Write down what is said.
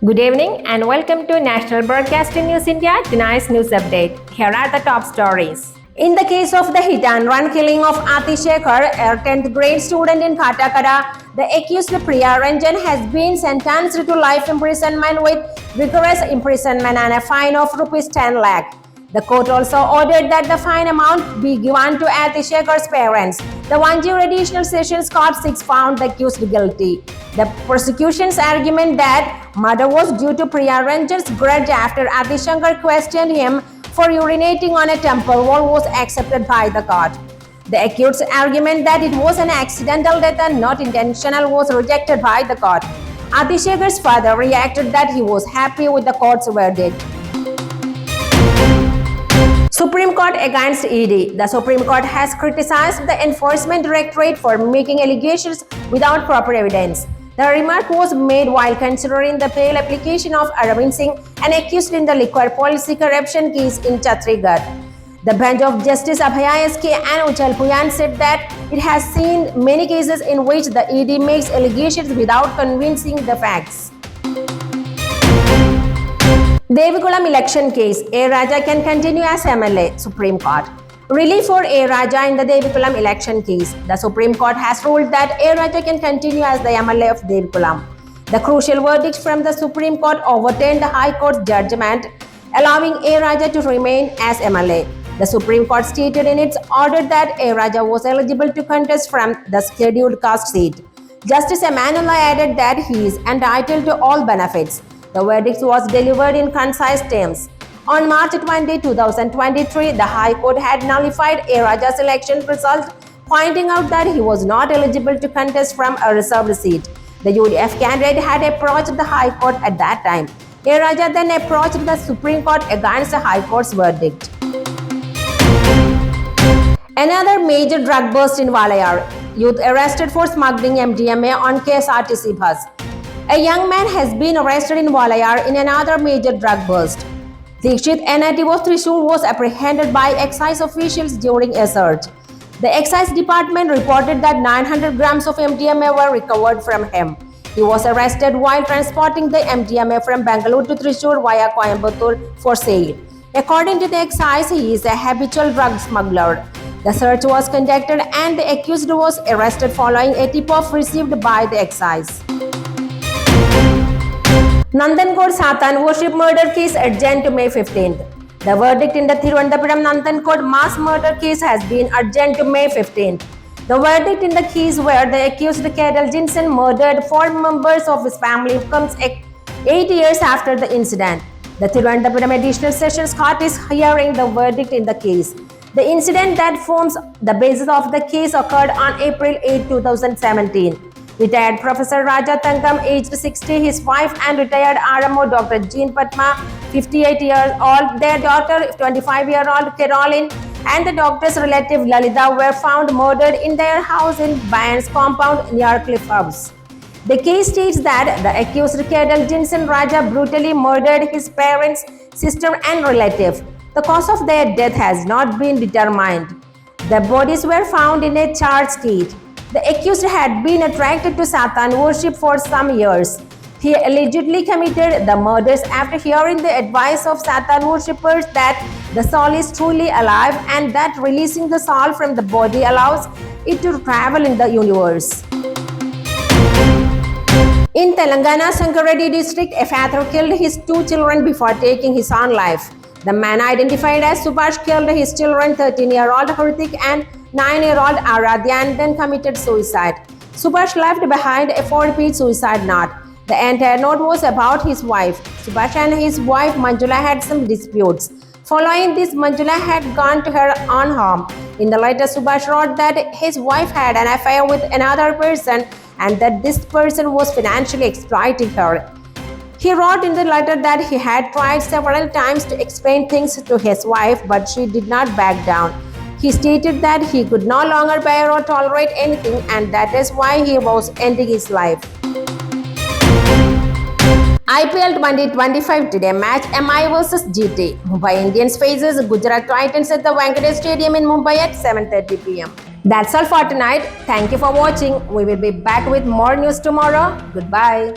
Good evening and welcome to National Broadcasting News India, tonight's news update. Here are the top stories. In the case of the hit-and-run killing of Ati Shekhar, a 10th grade student in Katakara, the accused Priya Ranjan has been sentenced to life imprisonment with vigorous imprisonment and a fine of Rs 10 lakh. The court also ordered that the fine amount be given to Ati Shekhar's parents. The 1-year additional sessions court 6 found the accused guilty. The prosecution's argument that murder was due to Priya Ranjan's grudge after Ati Shankar questioned him for urinating on a temple wall was accepted by the court. The accused's argument that it was an accidental death and not intentional was rejected by the court. Ati Shekhar's father reacted that he was happy with the court's verdict. Supreme Court against ED. The Supreme Court has criticized the Enforcement Directorate for making allegations without proper evidence. The remark was made while considering the bail application of Arvind Singh, an accused in the liquor policy corruption case in Chhattisgarh. The bench of Justice Abhaya SK and Uchal Puyan said that it has seen many cases in which the ED makes allegations without convincing the facts. Devikulam election case. A. Raja can continue as MLA. Supreme Court. Relief for A. Raja in the Devikulam election case. The Supreme Court has ruled that A. Raja can continue as the MLA of Devikulam. The crucial verdict from the Supreme Court overturned the High Court's judgment, allowing A. Raja to remain as MLA. The Supreme Court stated in its order that A. Raja was eligible to contest from the scheduled caste seat. Justice Emanuela added that he is entitled to all benefits. The verdict was delivered in concise terms. On March 20, 2023, the High Court had nullified A. Raja's election result, pointing out that he was not eligible to contest from a reserved seat. The UDF candidate had approached the High Court at that time. A. Raja then approached the Supreme Court against the High Court's verdict. Another major drug bust in Walayar. Youth arrested for smuggling MDMA on KSRTC bus. A young man has been arrested in Walayar in another major drug bust. Dikshit, a native of Thrissur, was apprehended by excise officials during a search. The excise department reported that 900 grams of MDMA were recovered from him. He was arrested while transporting the MDMA from Bangalore to Thrissur via Coimbatore for sale. According to the excise, he is a habitual drug smuggler. The search was conducted and the accused was arrested following a tip-off received by the excise. Nandankot Satan worship murder case adjourned to May 15th. The verdict in the Thiruvananthapuram Nandankot mass murder case has been adjourned to May 15th. The verdict in the case where the accused Kadal Jinsen murdered 4 members of his family comes 8 years after the incident. The Thiruvananthapuram Additional Sessions Court is hearing the verdict in the case. The incident that forms the basis of the case occurred on April 8, 2017. Retired Professor Raja Tangam, aged 60, his wife and retired RMO Dr. Jean Patma, 58 years old, their daughter, 25-year-old Caroline, and the doctor's relative Lalita were found murdered in their house in Bayan's compound near Cliff House. The case states that the accused Kadal Jinsen Raja brutally murdered his parents, sister and relative. The cause of their death has not been determined. The bodies were found in a church gate. The accused had been attracted to Satan worship for some years. He allegedly committed the murders after hearing the advice of Satan worshippers that the soul is truly alive and that releasing the soul from the body allows it to travel in the universe. In Telangana, Sangareddy district, a father killed his 2 children before taking his own life. The man identified as Subhash killed his children, 13-year-old Hrithik and 9-year-old Aradhya, and then committed suicide. Subhash left behind a 4-page suicide note. The entire note was about his wife. Subhash and his wife Manjula had some disputes. Following this, Manjula had gone to her own home. In the letter, Subhash wrote that his wife had an affair with another person and that this person was financially exploiting her. He wrote in the letter that he had tried several times to explain things to his wife, but she did not back down. He stated that he could no longer bear or tolerate anything, and that is why he was ending his life. IPL 2025 today match MI vs GT. Mumbai Indians faces Gujarat Titans at the Wankhede Stadium in Mumbai at 7:30 p.m. That's all for tonight. Thank you for watching. We will be back with more news tomorrow. Goodbye.